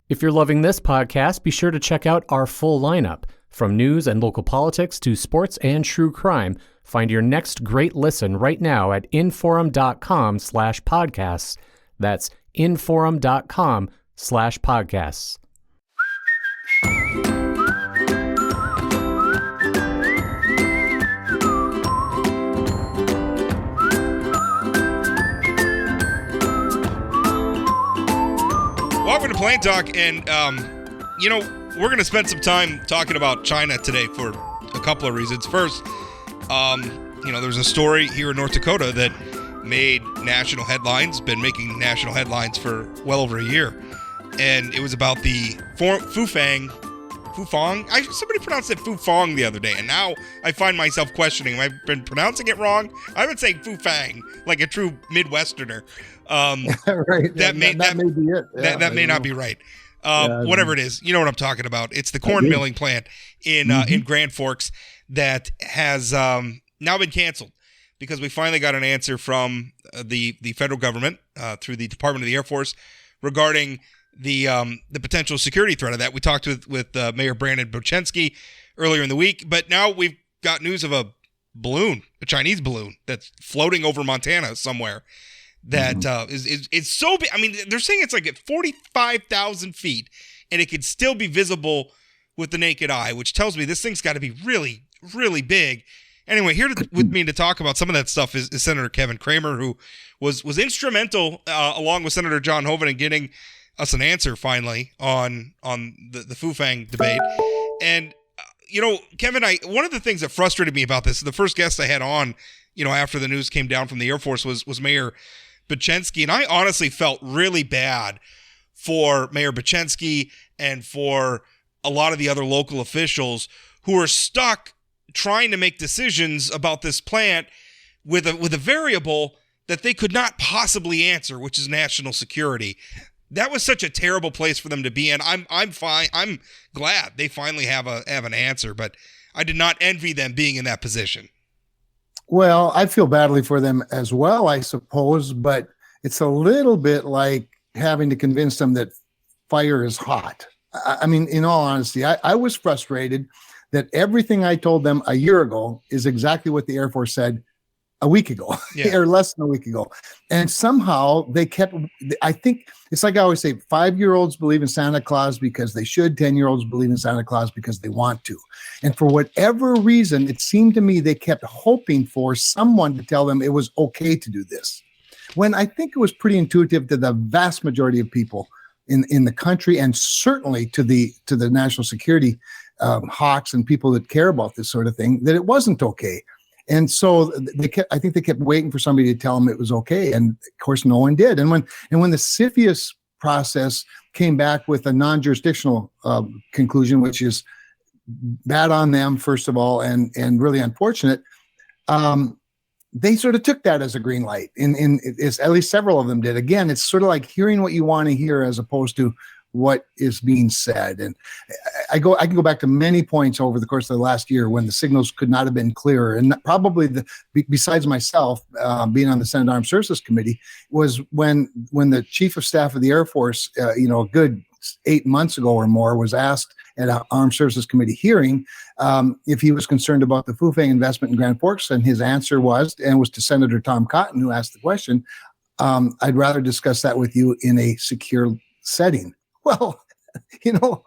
If you're loving this podcast, be sure to check out our full lineup. From news and local politics to sports and true crime, find your next great listen right now at inforum.com/podcasts. That's inforum.com/podcasts. Welcome to Plain Talk, and we're going to spend some time talking about China today for a couple of reasons. First, there's a story here in North Dakota that made national headlines, been making national headlines for well over a year, and it was about the Fufeng. Somebody pronounced it Fufeng the other day, and now I find myself questioning, have I been pronouncing it wrong? I've been saying Fufeng like a true Midwesterner. Right. That may be it. Yeah, that may not be right. Whatever it is, you know what I'm talking about. It's the corn milling plant in Grand Forks that has now been canceled because we finally got an answer from the federal government through the Department of the Air Force regarding the potential security threat of that. We talked with Mayor Brandon Bochensky earlier in the week, but now we've got news of a Chinese balloon that's floating over Montana somewhere. That is so big. I mean, they're saying it's like at 45,000 feet, and it could still be visible with the naked eye, which tells me this thing's got to be really, really big. Anyway, here with me to talk about some of that stuff is Senator Kevin Cramer, who was instrumental, along with Senator John Hoeven, in getting us an answer finally on the Fufeng debate. And Kevin, one of the things that frustrated me about this, the first guest I had on, after the news came down from the Air Force was Mayor Bochensky, and I honestly felt really bad for Mayor Bochensky and for a lot of the other local officials who are stuck trying to make decisions about this plant with a variable that they could not possibly answer, which is national security. That was such a terrible place for them to be in. I'm fine. I'm glad they finally have an answer, but I did not envy them being in that position. Well, I feel badly for them as well, I suppose, but it's a little bit like having to convince them that fire is hot. I mean, in all honesty, I was frustrated that everything I told them a year ago is exactly what the Air Force said a week ago, or less than a week ago. And somehow they kept, I think it's like I always say, 5-year-olds believe in Santa Claus because they should, 10-year-olds believe in Santa Claus because they want to. And for whatever reason, it seemed to me they kept hoping for someone to tell them it was okay to do this. When I think it was pretty intuitive to the vast majority of people in the country, and certainly to the national security hawks and people that care about this sort of thing, that it wasn't okay. And so I think they kept waiting for somebody to tell them it was okay. And of course, no one did. And when the CFIUS process came back with a non-jurisdictional conclusion, which is bad on them, first of all, and really unfortunate, they sort of took that as a green light. At least several of them did. Again, it's sort of like hearing what you want to hear as opposed to what is being said. And I can go back to many points over the course of the last year when the signals could not have been clearer. And probably besides myself being on the Senate Armed Services Committee was when the Chief of Staff of the Air Force, a good 8 months ago or more, was asked at an Armed Services Committee hearing if he was concerned about the Fufeng investment in Grand Forks. And his answer was to Senator Tom Cotton, who asked the question, I'd rather discuss that with you in a secure setting. Well,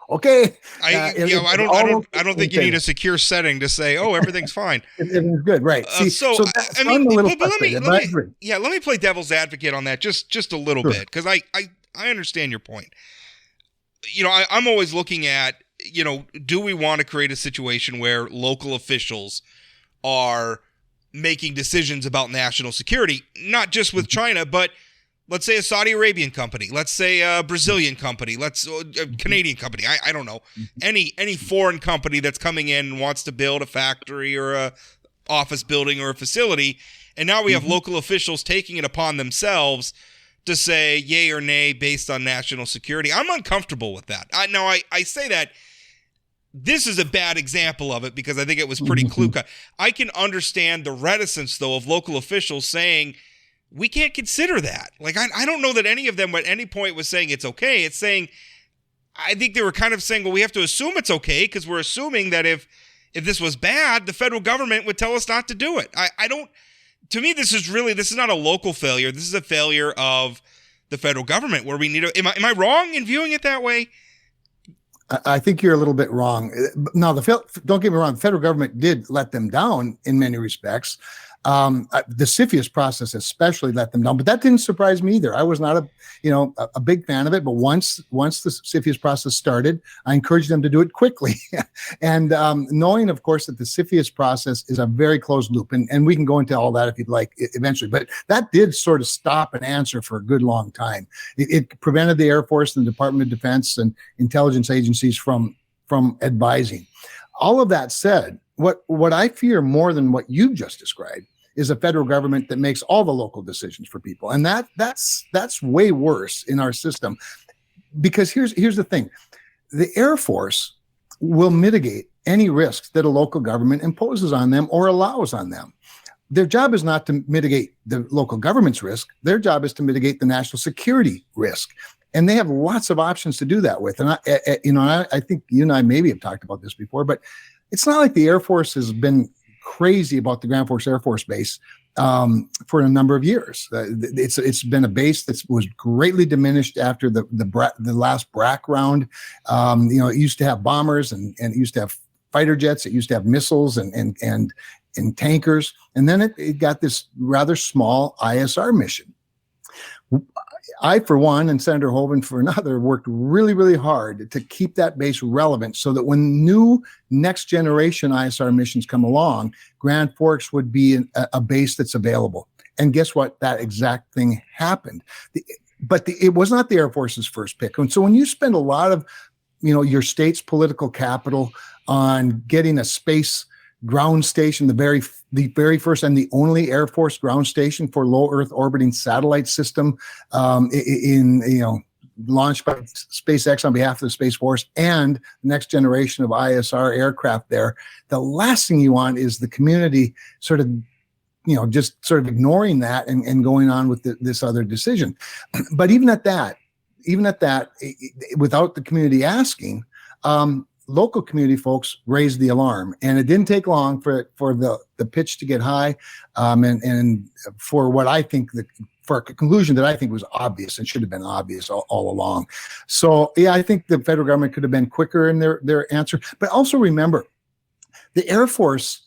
okay. I don't think you need a secure setting to say, oh, everything's fine. Everything's good, right? Let me play devil's advocate on that just a little bit, because I understand your point. I'm always looking at, do we want to create a situation where local officials are making decisions about national security, not just with China, but let's say a Saudi Arabian company, let's say a Brazilian company, a Canadian company. I don't know, any foreign company that's coming in and wants to build a factory or a office building or a facility, and now we have local officials taking it upon themselves to say yay or nay based on national security. I'm uncomfortable with that. I say that this is a bad example of it because I think it was pretty clear-cut. I can understand the reticence, though, of local officials saying, we can't consider that. Like, I don't know that any of them at any point was saying it's okay. It's saying, I think they were kind of saying, well, we have to assume it's okay because we're assuming that if this was bad, the federal government would tell us not to do it. I don't. To me, this is not a local failure. This is a failure of the federal government where we need to. Am I wrong in viewing it that way? I think you're a little bit wrong. Now, don't get me wrong. The federal government did let them down in many respects. The CFIUS process especially let them down, but that didn't surprise me either. I was not a big fan of it, but once the CFIUS process started, I encouraged them to do it quickly. And knowing, of course, that the CFIUS process is a very closed loop, and we can go into all that if you'd like eventually, but that did sort of stop an answer for a good long time. It prevented the Air Force and the Department of Defense and intelligence agencies from advising. All of that said, what I fear more than what you just described is a federal government that makes all the local decisions for people. And that's way worse in our system, because here's the thing. The Air Force will mitigate any risks that a local government imposes on them or allows on them. Their job is not to mitigate the local government's risk. Their job is to mitigate the national security risk. And they have lots of options to do that with. And I think you and I maybe have talked about this before, but it's not like the Air Force has been crazy about the Grand Forks Air Force Base for a number of years. It's been a base that was greatly diminished after the last BRAC round. It used to have bombers and it used to have fighter jets. It used to have missiles and tankers. And then it got this rather small ISR mission. I, for one, and Senator Hoeven, for another, worked really, really hard to keep that base relevant so that when new next generation ISR missions come along, Grand Forks would be a base that's available. And guess what? That exact thing happened. But it was not the Air Force's first pick. And so when you spend a lot of, your state's political capital on getting a space ground station, the very first and the only Air Force ground station for low Earth orbiting satellite system, launched by SpaceX on behalf of the Space Force, and the next generation of ISR aircraft there. The last thing you want is the community sort of, just sort of ignoring that and going on with this other decision. But even at that, without the community asking, local community folks raised the alarm, and it didn't take long for the pitch to get high, and for what I think for a conclusion that I think was obvious and should have been obvious all along. So yeah, I think the federal government could have been quicker in their answer. But also remember, the Air Force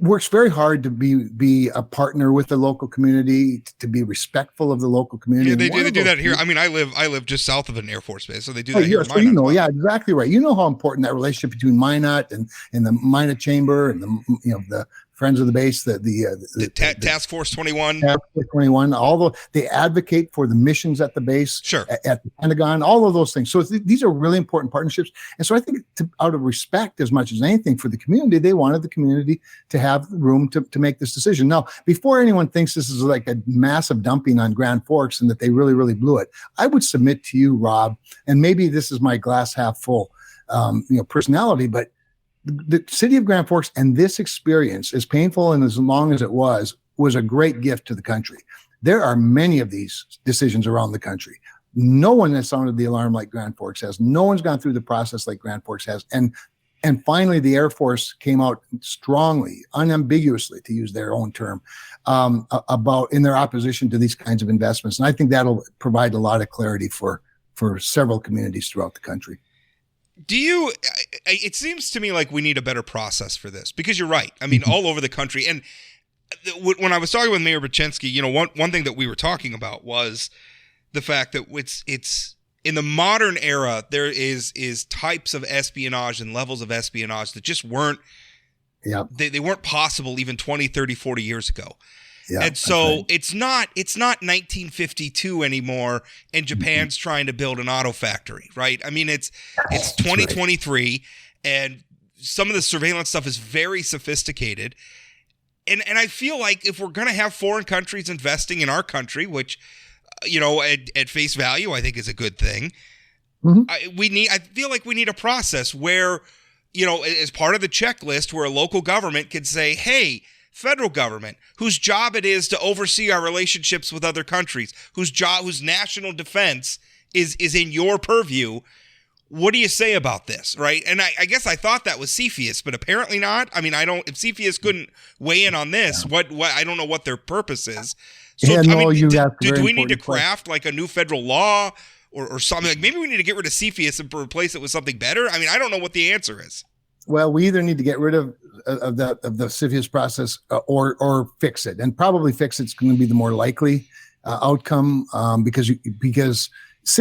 works very hard to be a partner with the local community, to be respectful of the local community. Yeah, they do that here. I mean, I live just south of an Air Force base, so they do that here. So yeah, exactly right. You know how important that relationship between Minot and the Minot Chamber and the Friends of the Base, the Task Force 21. Task Force 21, they advocate for the missions at the base, sure, at the Pentagon, all of those things. So these are really important partnerships. And so I think out of respect as much as anything for the community, they wanted the community to have room to make this decision. Now, before anyone thinks this is like a massive dumping on Grand Forks and that they really, really blew it, I would submit to you, Rob, and maybe this is my glass half full personality, but the city of Grand Forks and this experience, as painful and as long as it was a great gift to the country. There are many of these decisions around the country. No one has sounded the alarm like Grand Forks has. No one's gone through the process like Grand Forks has. And finally, the Air Force came out strongly, unambiguously, to use their own term, about in their opposition to these kinds of investments. And I think that'll provide a lot of clarity for several communities throughout the country. It seems to me like we need a better process for this, because you're right. I mean, all over the country. And when I was talking with Mayor Bachensky, one thing that we were talking about was the fact that it's in the modern era, there is types of espionage and levels of espionage that just weren't, they weren't possible even 20, 30, 40 years ago. Yeah, and so it's not 1952 anymore, and Japan's trying to build an auto factory, right? I mean, it's 2023, and some of the surveillance stuff is very sophisticated. And I feel like if we're going to have foreign countries investing in our country, which, at face value, I think is a good thing, I feel like we need a process where, as part of the checklist, where a local government could say, hey, federal government, whose job it is to oversee our relationships with other countries, whose national defense is in your purview, what do you say about this, right? And I guess I thought that was CFIUS, but apparently not. I mean, if CFIUS couldn't weigh in on this, what I don't know what their purpose is. So, Yeah, no, do we need to craft like a new federal law or something? Like maybe we need to get rid of CFIUS and replace it with something better? I mean, I don't know what the answer is. Well, we either need to get rid of the CFIUS process or fix it, and probably fix it's going to be the more likely outcome because CFIUS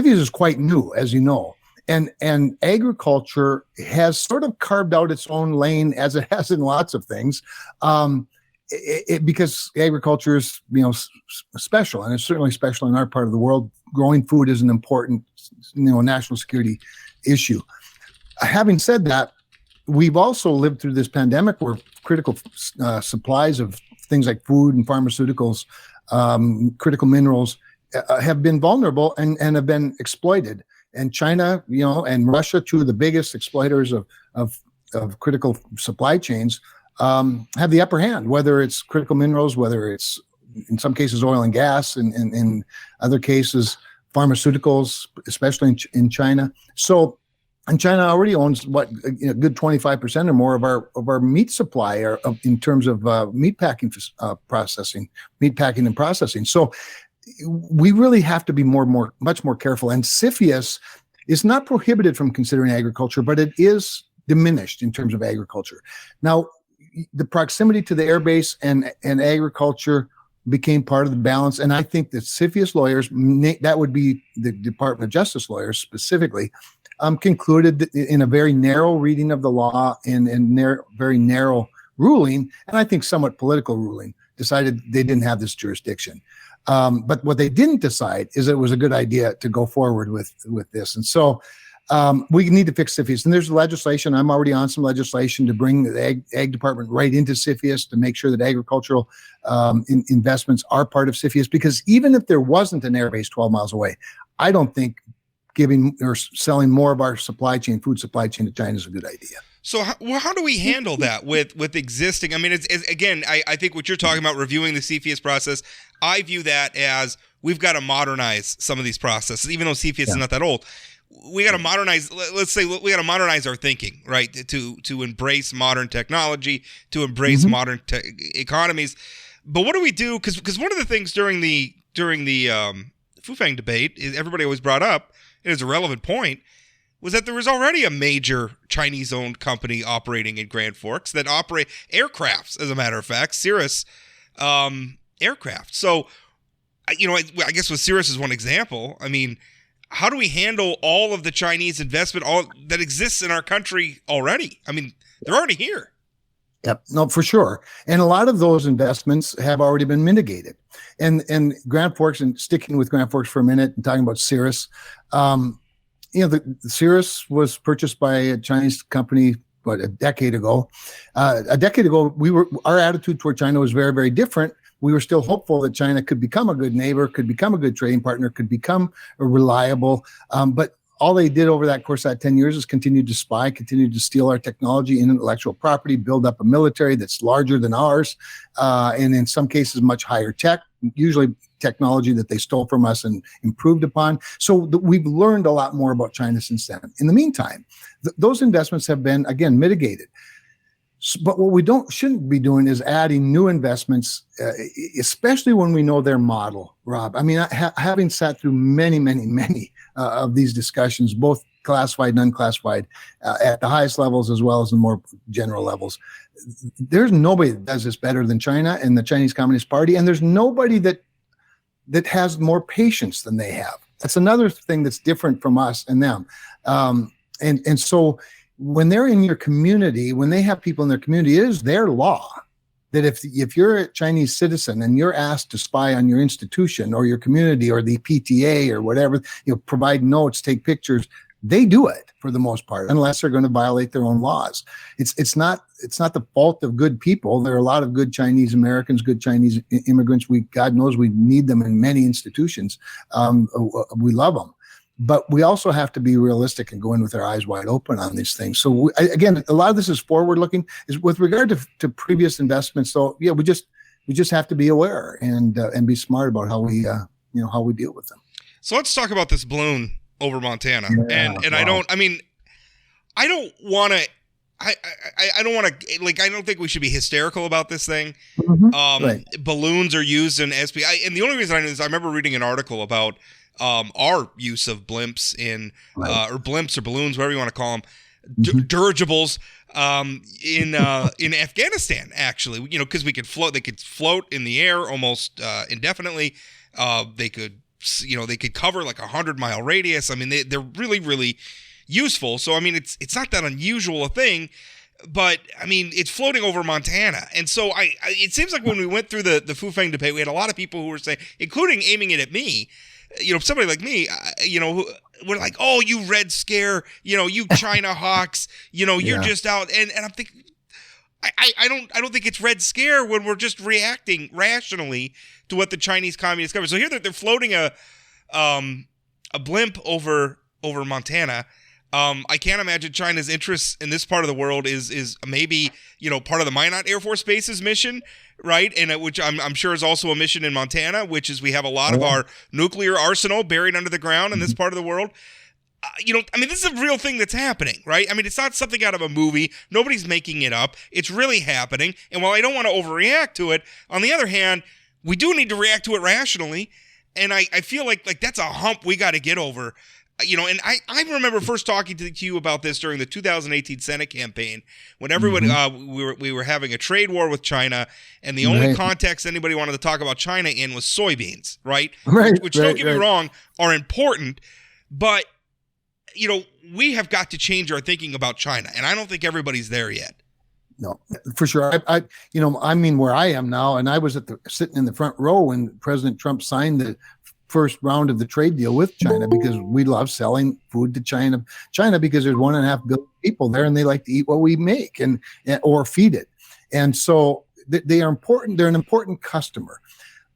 is quite new, as you know. And agriculture has sort of carved out its own lane, as it has in lots of things, because agriculture is, special, and it's certainly special in our part of the world. Growing food is an important, national security issue. Having said that, we've also lived through this pandemic where critical supplies of things like food and pharmaceuticals, critical minerals, have been vulnerable and have been exploited. And China, and Russia, two of the biggest exploiters of critical supply chains, have the upper hand, whether it's critical minerals, whether it's in some cases oil and gas, and in other cases pharmaceuticals, especially in China. And China already owns a good 25% or more of our meat supply, in terms of meat packing and processing. So we really have to be much more careful. And CFIUS is not prohibited from considering agriculture, but it is diminished in terms of agriculture. Now, the proximity to the air base and agriculture became part of the balance. And I think that CFIUS lawyers, that would be the Department of Justice lawyers specifically, concluded that in a very narrow reading of the law and very narrow ruling, and I think somewhat political ruling, decided they didn't have this jurisdiction. But what they didn't decide is that it was a good idea to go forward with this. And so we need to fix CFIUS. And there's legislation. I'm already on some legislation to bring the ag department right into CFIUS to make sure that agricultural investments are part of CFIUS. Because even if there wasn't an air base 12 miles away, I don't think giving or selling more of our food supply chain to China is a good idea. So how do we handle that with existing? I mean, it's again, I think what you're talking about, reviewing the CFIUS process, I view that as we've got to modernize some of these processes, even though CFIUS is not that old. We got to modernize. Let's say we got to modernize our thinking, right? To embrace modern technology, to embrace modern economies. But what do we do? Because one of the things during the Fufeng debate is everybody always brought up, and it's a relevant point, was that there was already a major Chinese-owned company operating in Grand Forks that operate aircrafts, as a matter of fact, Cirrus aircraft. So, I guess with Cirrus as one example, I mean, how do we handle all of the Chinese investment that exists in our country already? I mean, they're already here. Yep, no, for sure. And a lot of those investments have already been mitigated. And Grand Forks, and sticking with Grand Forks for a minute and talking about Cirrus, the Cirrus was purchased by a Chinese company, a decade ago. A decade ago, our attitude toward China was very, very different. We were still hopeful that China could become a good neighbor, could become a good trading partner, could become reliable. But all they did over that course of that 10 years is continue to spy, continue to steal our technology and intellectual property, build up a military that's larger than ours, and in some cases much higher tech, usually technology that they stole from us and improved upon. So we've learned a lot more about China since then. In the meantime, those investments have been, again, mitigated. But what we shouldn't be doing is adding new investments, especially when we know their model, Rob. I mean, having sat through many, many, many of these discussions, both classified and unclassified, at the highest levels as well as the more general levels, there's nobody that does this better than China and the Chinese Communist Party, and there's nobody that has more patience than they have. That's another thing that's different from us and them. And so when they're in your community, when they have people in their community, it is their law that if you're a Chinese citizen and you're asked to spy on your institution or your community or the PTA or whatever, provide notes, take pictures, they do it for the most part, unless they're going to violate their own laws. It's not the fault of good people. There are a lot of good Chinese Americans, good Chinese immigrants. God knows we need them in many institutions. We love them. But we also have to be realistic and go in with our eyes wide open on these things. So again, a lot of this is forward-looking. Is with regard to previous investments. So yeah, we just have to be aware and be smart about how we deal with them. So let's talk about this balloon over Montana. Yeah, And wow. I don't want to. I don't want to, like, I don't think we should be hysterical about this thing. Right. Balloons are used in SPI. And the only reason I know is I remember reading an article about our use of blimps or blimps or balloons, whatever you want to call them, dirigibles in Afghanistan, actually, because we could float, they could float in the air almost indefinitely. They could cover like 100-mile radius. I mean, they're really, really useful. So, I mean, it's not that unusual a thing, but I mean, it's floating over Montana. And so it seems like when we went through the Fufeng debate, we had a lot of people who were saying, including aiming it at me, somebody like me, who were like, oh, you Red Scare, you China hawks, you're just out. And I'm thinking, I don't think it's Red Scare when we're just reacting rationally to what the Chinese Communist government. So here they're floating a blimp over Montana. I can't imagine China's interest in this part of the world is maybe part of the Minot Air Force Base's mission, right? And which I'm sure is also a mission in Montana, which is we have a lot of our nuclear arsenal buried under the ground in this part of the world. I mean, this is a real thing that's happening, right? I mean, it's not something out of a movie. Nobody's making it up. It's really happening. And while I don't want to overreact to it, on the other hand, we do need to react to it rationally. And I feel like that's a hump we got to get over. And I remember first talking to you about this during the 2018 Senate campaign when everyone we were having a trade war with China, and the only context anybody wanted to talk about China in was soybeans, right? Which don't get me wrong, are important, but we have got to change our thinking about China, and I don't think everybody's there yet. No, for sure. I mean, where I am now, and I was sitting in the front row when President Trump signed the first round of the trade deal with China, because we love selling food to China because there's 1.5 billion people there, and they like to eat what we make or feed it. And so they are important. They're an important customer.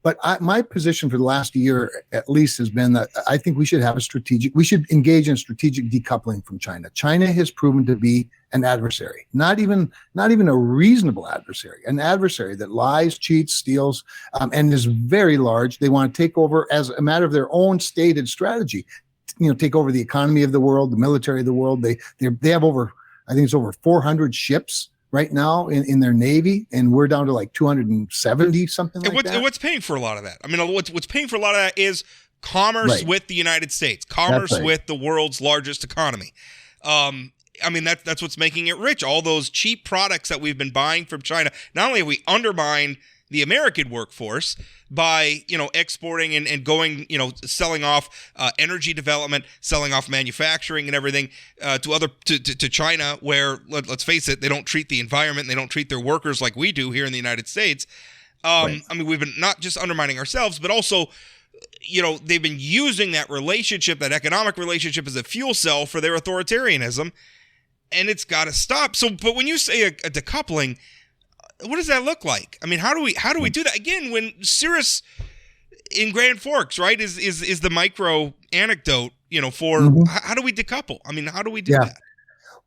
But my position for the last year, at least, has been that I think we should engage in strategic decoupling from China. China has proven to be an adversary, not even a reasonable adversary, an adversary that lies, cheats, steals, and is very large. They want to take over as a matter of their own stated strategy, take over the economy of the world, the military of the world. They have over 400 ships right now in their Navy, and we're down to like 270, something like that. And what's paying for a lot of that? I mean, what's paying for a lot of that is commerce with the United States, commerce with the world's largest economy. I mean, that's what's making it rich. All those cheap products that we've been buying from China. Not only have we undermined the American workforce by, exporting and going, selling off energy development, selling off manufacturing and everything to China, where, let's face it, they don't treat the environment, they don't treat their workers like we do here in the United States. I mean, we've been not just undermining ourselves, but also, they've been using that relationship, that economic relationship, as a fuel cell for their authoritarianism, and it's got to stop. So, but when you say a decoupling, what does that look like? I mean, how do we do that? Again, when Cirrus in Grand Forks, right, is the micro anecdote, for how do we decouple? I mean, how do we do that?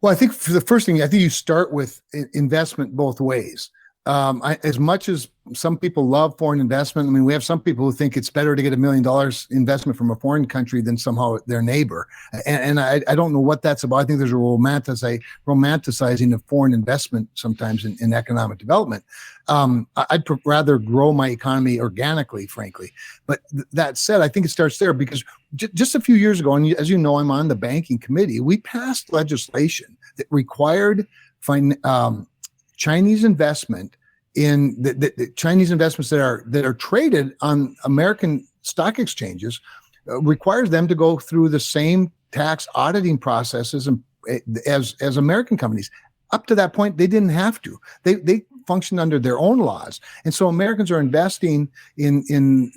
Well, I think for the first thing, I think you start with investment both ways. As much as some people love foreign investment, I mean, we have some people who think it's better to get $1 million investment from a foreign country than somehow their neighbor. And I don't know what that's about. I think there's a romanticizing of foreign investment sometimes in economic development. I'd rather grow my economy organically, frankly. But that said, I think it starts there because just a few years ago, and as you know, I'm on the banking committee, we passed legislation that required Chinese investment in the Chinese investments that are traded on American stock exchanges requires them to go through the same tax auditing processes as American companies. Up to that point, they didn't have to. They functioned under their own laws, and so Americans are investing in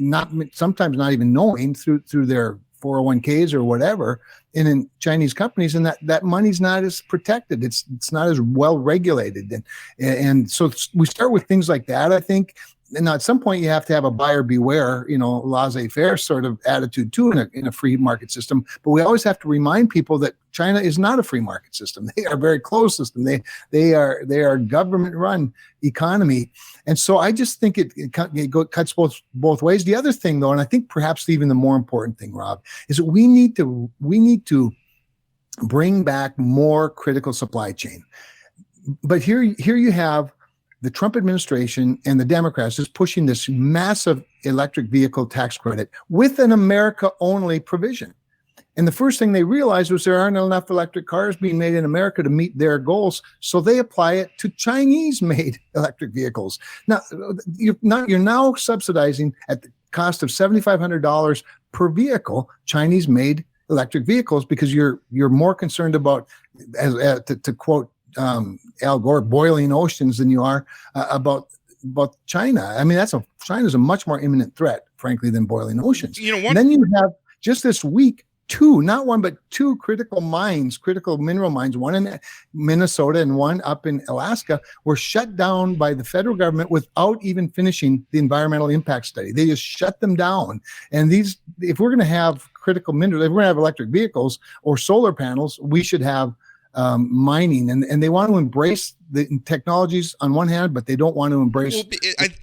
sometimes not even knowing through their 401ks or whatever in Chinese companies, and that money's not as protected. It's not as well regulated, and so we start with things like that. I think now at some point you have to have a buyer beware, laissez-faire sort of attitude too in a free market system. But we always have to remind people that China is not a free market system. They are a very closed system. They are a government-run economy, and so I just think it cuts both ways. The other thing, though, and I think perhaps even the more important thing, Rob, is that we need to bring back more critical supply chain. But here you have the Trump administration and the Democrats is pushing this massive electric vehicle tax credit with an America-only provision. And the first thing they realized was there aren't enough electric cars being made in America to meet their goals, so they apply it to Chinese-made electric vehicles. Now, you're now subsidizing at the cost of $7,500 per vehicle Chinese-made electric vehicles because you're more concerned about, to quote Al Gore, boiling oceans than you are about China. I mean, China's a much more imminent threat, frankly, than boiling oceans. And then you have just this week, not one, but two critical mineral mines, one in Minnesota and one up in Alaska, were shut down by the federal government without even finishing the environmental impact study. They just shut them down. And if we're going to have critical minerals, if we're going to have electric vehicles or solar panels, we should have mining, and they want to embrace the technologies on one hand, but they don't want to embrace. Well,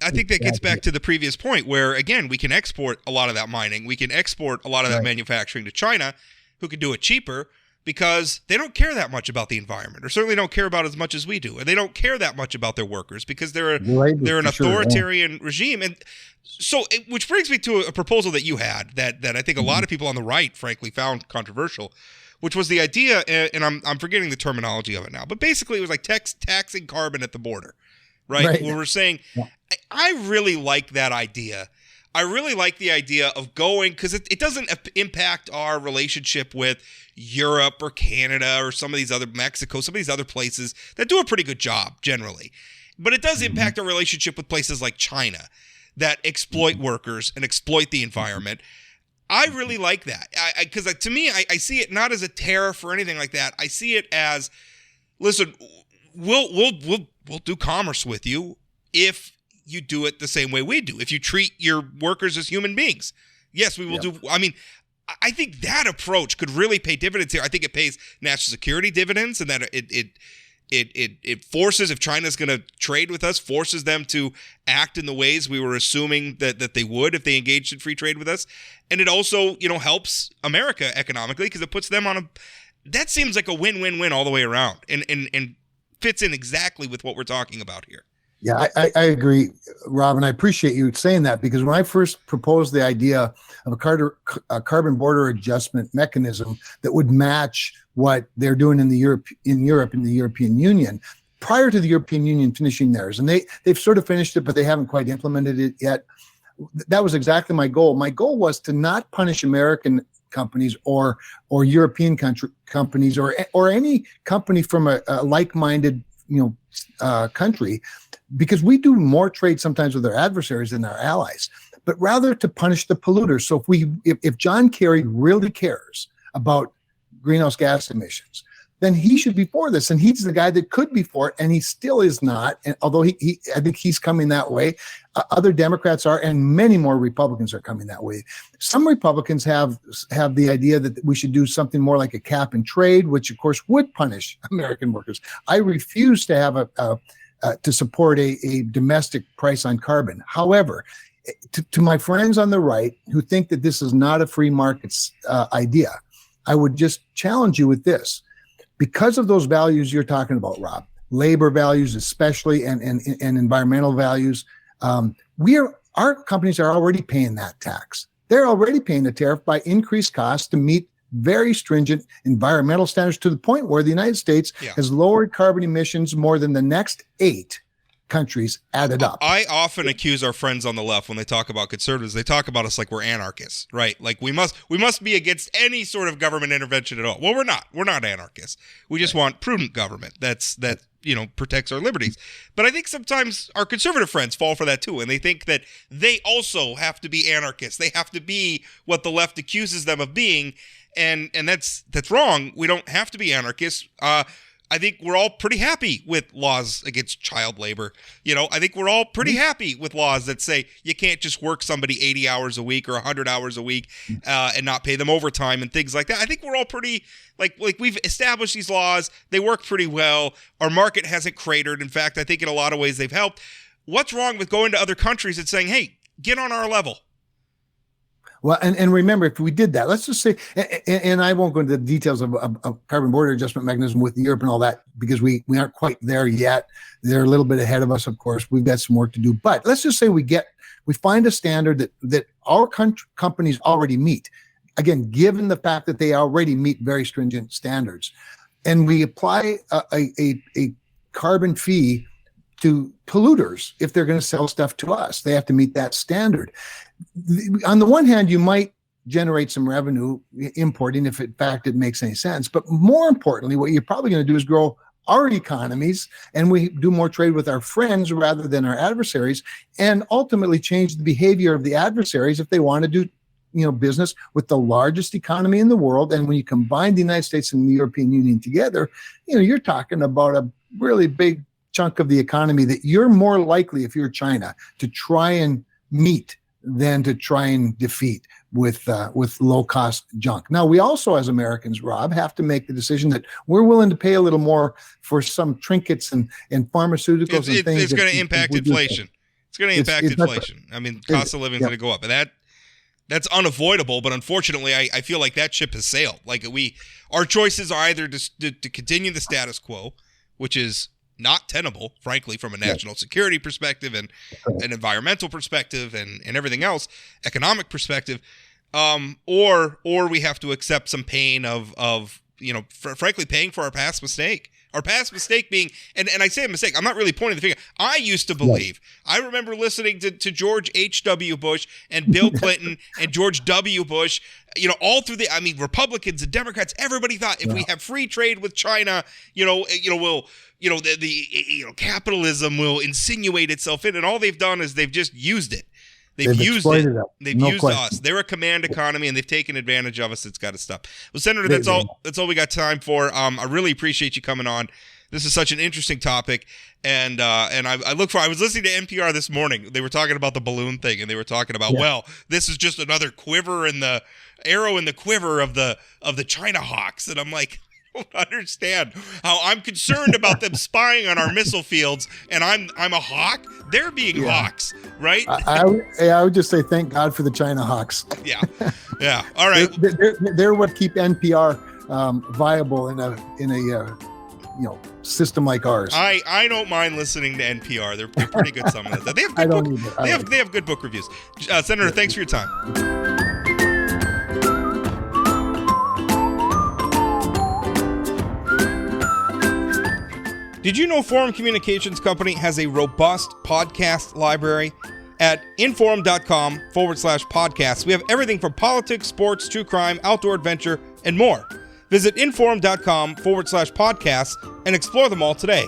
I think that gets back to the previous point where, again, we can export a lot of that mining. We can export a lot of that manufacturing to China, who can do it cheaper because they don't care that much about the environment, or certainly don't care about as much as we do. And they don't care that much about their workers because they're an authoritarian regime. And so, which brings me to a proposal that you had that I think a lot of people on the right, frankly, found controversial, which was the idea, and I'm forgetting the terminology of it now, but basically it was like taxing carbon at the border, right? Where we're saying, I really like that idea. I really like the idea of going, because it doesn't impact our relationship with Europe or Canada or Mexico, some of these other places that do a pretty good job generally. But it does impact our relationship with places like China that exploit workers and exploit the environment. I really like that because to me, I see it not as a tariff or anything like that. I see it as, listen, we'll do commerce with you if you do it the same way we do. If you treat your workers as human beings, yes, we will do. I mean, I think that approach could really pay dividends here. I think it pays national security dividends, and that it forces, if China's going to trade with us, forces them to act in the ways we were assuming that they would if they engaged in free trade with us. And it also, helps America economically because it puts them on that seems like a win-win-win all the way around and fits in exactly with what we're talking about here. Yeah, I agree, Rob, and I appreciate you saying that because when I first proposed the idea of a carbon border adjustment mechanism that would match what they're doing in Europe in the European Union, prior to the European Union finishing theirs, and they've sort of finished it, but they haven't quite implemented it yet. That was exactly my goal. My goal was to not punish American companies or European companies or any company from a like-minded country, because we do more trade sometimes with our adversaries than our allies, but rather to punish the polluters. So if John Kerry really cares about greenhouse gas emissions, then he should be for this. And he's the guy that could be for it, and he still is not. And although I think he's coming that way, other Democrats are, and many more Republicans are coming that way. Some Republicans have the idea that we should do something more like a cap and trade, which of course would punish American workers. I refuse to have to support a domestic price on carbon. However, to my friends on the right who think that this is not a free markets idea, I would just challenge you with this. Because of those values you're talking about, Rob, labor values especially, and environmental values, our companies are already paying that tax. They're already paying the tariff by increased costs to meet very stringent environmental standards, to the point where the United States has lowered carbon emissions more than the next 8 countries added up. I often accuse our friends on the left when they talk about conservatives, they talk about us like we're anarchists, right? Like we must be against any sort of government intervention at all. Well, we're not. We're not anarchists. We just want prudent government that protects our liberties. But I think sometimes our conservative friends fall for that too, and they think that they also have to be anarchists. They have to be what the left accuses them of being, and that's wrong. We don't have to be anarchists. I think we're all pretty happy with laws against child labor. I think we're all pretty happy with laws that say you can't just work somebody 80 hours a week or 100 hours a week and not pay them overtime and things like that. I think we're all pretty, like we've established these laws. They work pretty well. Our market hasn't cratered. In fact, I think in a lot of ways they've helped. What's wrong with going to other countries and saying, hey, get on our level? Well, and remember, if we did that, let's just say, and I won't go into the details of carbon border adjustment mechanism with Europe and all that, because we aren't quite there yet. They're a little bit ahead of us, of course. We've got some work to do. But let's just say we find a standard that our companies already meet. Again, given the fact that they already meet very stringent standards, and we apply a carbon fee to polluters. If they're going to sell stuff to us, they have to meet that standard. On the one hand, you might generate some revenue importing if in fact it makes any sense. But more importantly, what you're probably going to do is grow our economies, and we do more trade with our friends rather than our adversaries, and ultimately change the behavior of the adversaries if they want to do business with the largest economy in the world. And when you combine the United States and the European Union together, you're talking about a really big chunk of the economy that you're more likely, if you're China, to try and meet than to try and defeat with low-cost junk. Now, we also, as Americans, Rob, have to make the decision that we're willing to pay a little more for some trinkets and pharmaceuticals and things. It's going to impact inflation. It's going to impact inflation. I mean, cost of living is going to go up. And that's unavoidable, but unfortunately, I feel like that ship has sailed. Like our choices are either to continue the status quo, which is not tenable, frankly, from a national security perspective and an environmental perspective and everything else, economic perspective, or we have to accept some pain of frankly, paying for our past mistake. Our past mistake being, and I say a mistake, I'm not really pointing the finger. I used to believe, I remember listening to George H.W. Bush and Bill Clinton and George W. Bush, all through Republicans and Democrats, everybody thought if we have free trade with China, capitalism will insinuate itself in, and all they've done is they've just used it. They've used it. They've used us. They're a command economy, and they've taken advantage of us. It's got to stop. Well, Senator, that's all we got time for. I really appreciate you coming on. This is such an interesting topic, and I was listening to NPR this morning. They were talking about the balloon thing, and they were talking about this is just another quiver in the arrow in the quiver of the China hawks, and I'm like, I don't understand how I'm concerned about them spying on our missile fields, and I'm a hawk. They're being hawks, right? I would just say thank God for the China hawks. Yeah. All right. They're what keep NPR viable in a system like ours. I don't mind listening to NPR. They're pretty good. Some of that. They have they have good book reviews. Senator, thanks for your time. Did you know Forum Communications Company has a robust podcast library? At inforum.com/podcasts, we have everything from politics, sports, true crime, outdoor adventure, and more. Visit inforum.com/podcasts and explore them all today.